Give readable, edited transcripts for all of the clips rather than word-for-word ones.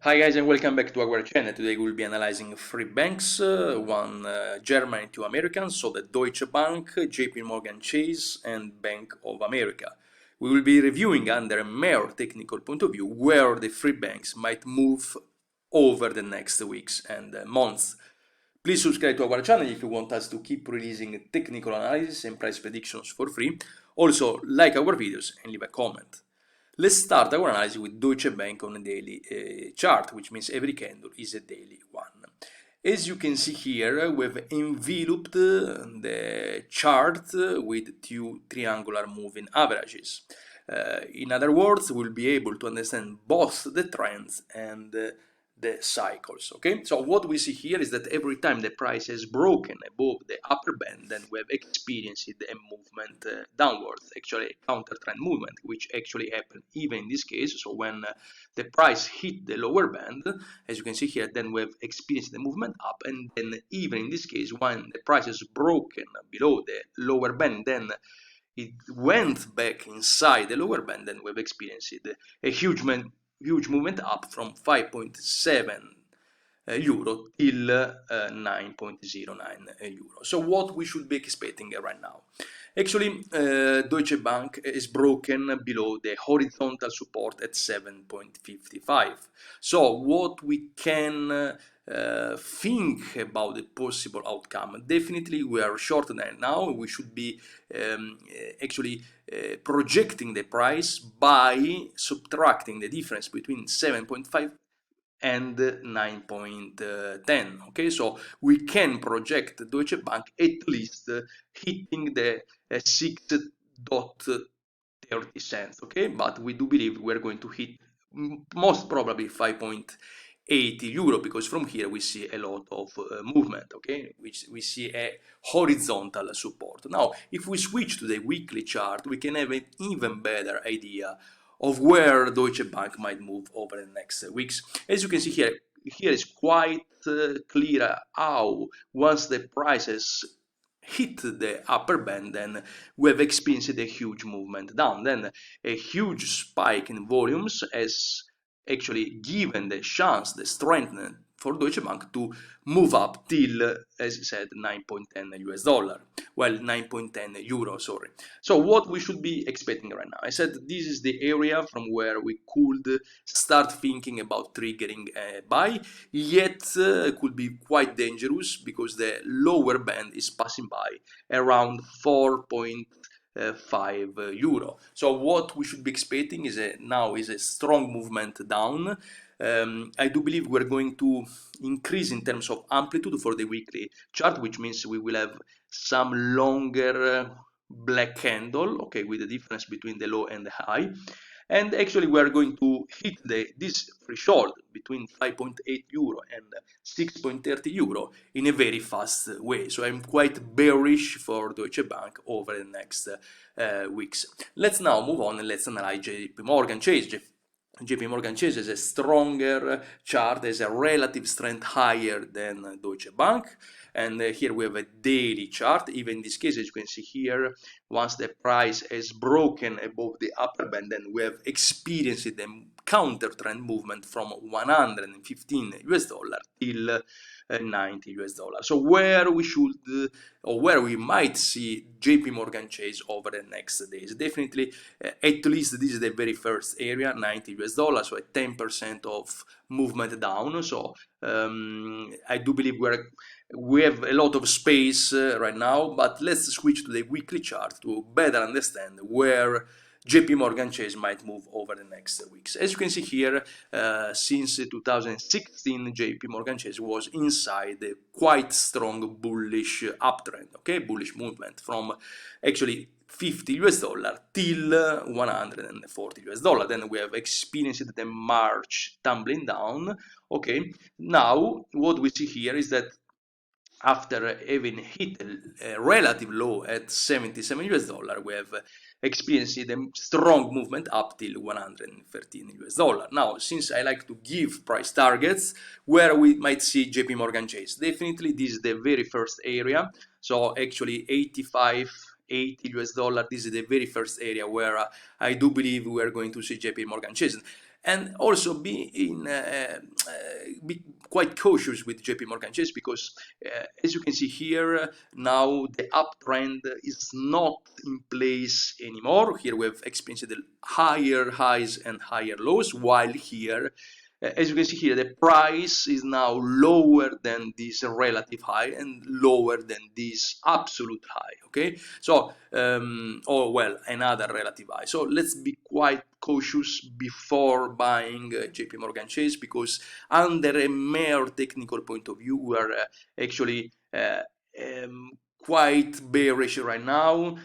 Hi guys and welcome back to our channel. Today we'll be analyzing three banks, one German and two American, so the Deutsche Bank, JP Morgan Chase and Bank of America. We will be reviewing under a mere technical point of view where the three banks might move over the next weeks and months. Please subscribe to our channel if you want us to keep releasing technical analysis and price predictions for free. Also like our videos and leave a comment. Let's start our analysis with Deutsche Bank on a daily chart, which means every candle is a daily one. As you can see here, we've enveloped the chart with two triangular moving averages. In other words, we'll be able to understand both the trends and the cycles. Okay, so what we see here is that every time the price has broken above the upper band, then we have experienced a movement downwards, actually a counter trend movement, which actually happened even in this case. So when the price hit the lower band, as you can see here, then we have experienced the movement up, and then even in this case, when the price is broken below the lower band, then it went back inside the lower band, and we've experienced a huge movement up from 5.7 euro till 9.09 euro. So what we should be expecting right now? Actually, Deutsche Bank is broken below the horizontal support at 7.55. So what we can think about the possible outcome? Definitely we are short there now. We should be actually projecting the price by subtracting the difference between 7.5 and 9.10. Okay, so we can project Deutsche Bank at least hitting the 6.30 cents. Okay, but we do believe we're going to hit most probably 5.80 euro, because from here we see a lot of movement. Okay, which we see a horizontal support. Now if we switch to the weekly chart, we can have an even better idea of where Deutsche Bank might move over the next weeks. As you can see here is quite clear how once the prices hit the upper band, then we have experienced a huge movement down. Then a huge spike in volumes has actually given the chance, the strength for Deutsche Bank to move up till, as I said, 9.10 US dollar. Well, 9.10 euro, sorry. So what we should be expecting right now? I said this is the area from where we could start thinking about triggering a buy, yet could be quite dangerous because the lower band is passing by around 4.5 euro. So what we should be expecting is now is a strong movement down. I do believe we're going to increase in terms of amplitude for the weekly chart, which means we will have some longer black candle, okay, with the difference between the low and the high. And actually we are going to hit this threshold between 5.8 euro and 6.30 euro in a very fast way. So I'm quite bearish for Deutsche Bank over the next weeks. Let's now move on and let's analyze JP Morgan Chase. JP Morgan Chase is a stronger chart, has a relative strength higher than Deutsche Bank. And here we have a daily chart. Even in this case, as you can see here, once the price has broken above the upper band, then we have experienced a counter trend movement from 115 US dollar till 90 US dollar. So where we should or where we might see JP Morgan Chase over the next days? Definitely, at least this is the very first area, 90 US dollar, so a 10% of movement down. So I do believe we have a lot of space right now, but let's switch to the weekly chart to better understand where JP Morgan Chase might move over the next weeks. As you can see here, since 2016, JP Morgan Chase was inside a quite strong bullish uptrend, okay, bullish movement from actually 50 US dollar till 140 US dollar. Then we have experienced the March tumbling down. Okay, now what we see here is that after having hit a relative low at 77 US dollar, we have experienced a strong movement up till 113 US dollar. Now, since I like to give price targets where we might see JP Morgan Chase, definitely this is the very first area. So actually 85, 80 US dollar, this is the very first area where I do believe we are going to see JP Morgan Chase. And also be quite cautious with JP Morgan Chase, because as you can see here, now the uptrend is not in place anymore. Here we have experienced the higher highs and higher lows, while here, as you can see here, the price is now lower than this relative high and lower than this absolute high. Okay, so or well, another relative high. So let's be quite cautious before buying JP Morgan Chase, because under a mere technical point of view, we are actually quite bearish right now.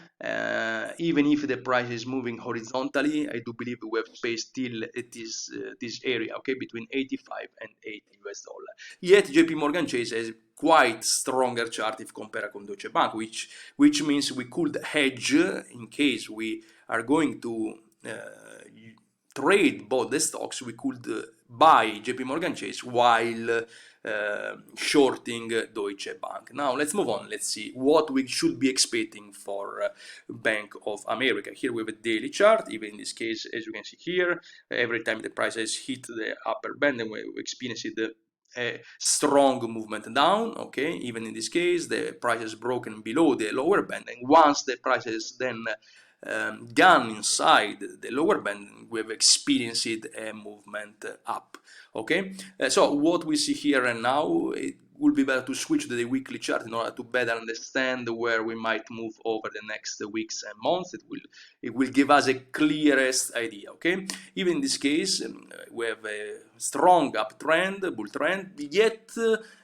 Even if the price is moving horizontally, I do believe we have space still at this area, okay, between 85 and 80 US dollar. Yet JP Morgan Chase has quite stronger chart if compared with Deutsche Bank, which means we could hedge in case we are going to trade both the stocks. We could buy JP Morgan Chase while shorting Deutsche Bank. Now let's move on. Let's see what we should be expecting for Bank of America. Here we have a daily chart. Even in this case, as you can see here, every time the price has hit the upper band, then we experience a strong movement down. Okay, even in this case, the price is broken below the lower band, and once the price is then gone inside the lower band, we have experienced a movement up. Okay, so what we see here and now, it would be better to switch to the weekly chart in order to better understand where we might move over the next weeks and months. It will give us a clearest idea. Okay, even in this case, we have a strong uptrend, bull trend, yet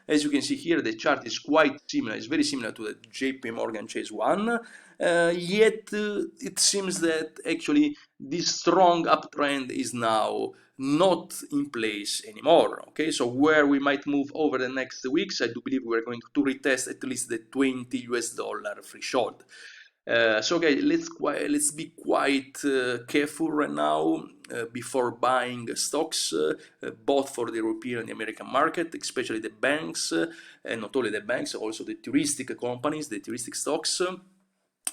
as you can see here, the chart is quite similar. It's very similar to the JP Morgan Chase one. Yet it seems that actually this strong uptrend is now not in place anymore. Okay, so where we might move over the next weeks, I do believe we're going to retest at least the 20 US dollar threshold. So okay, let's be quite careful right now before buying stocks, both for the European and the American market, especially the banks, and not only the banks, also the touristic companies, the touristic stocks.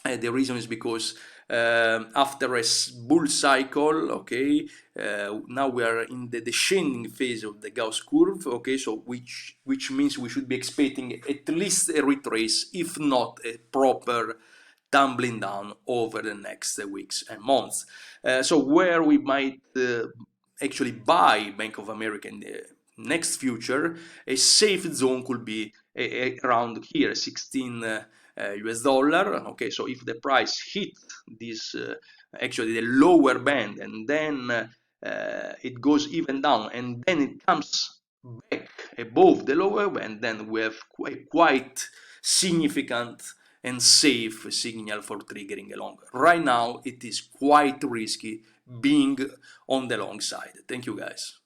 The reason is because after a bull cycle, okay, now we are in the descending phase of the Gauss curve, okay, so which means we should be expecting at least a retrace, if not a proper tumbling down over the next weeks and months. So where we might actually buy Bank of America in the next future, a safe zone could be around here, 16 US dollar. Okay, so if the price hits this actually the lower band, and then it goes even down, and then it comes back above the lower band, then we have quite significant and safe signal for triggering a long. Right now, it is quite risky being on the long side. Thank you, guys.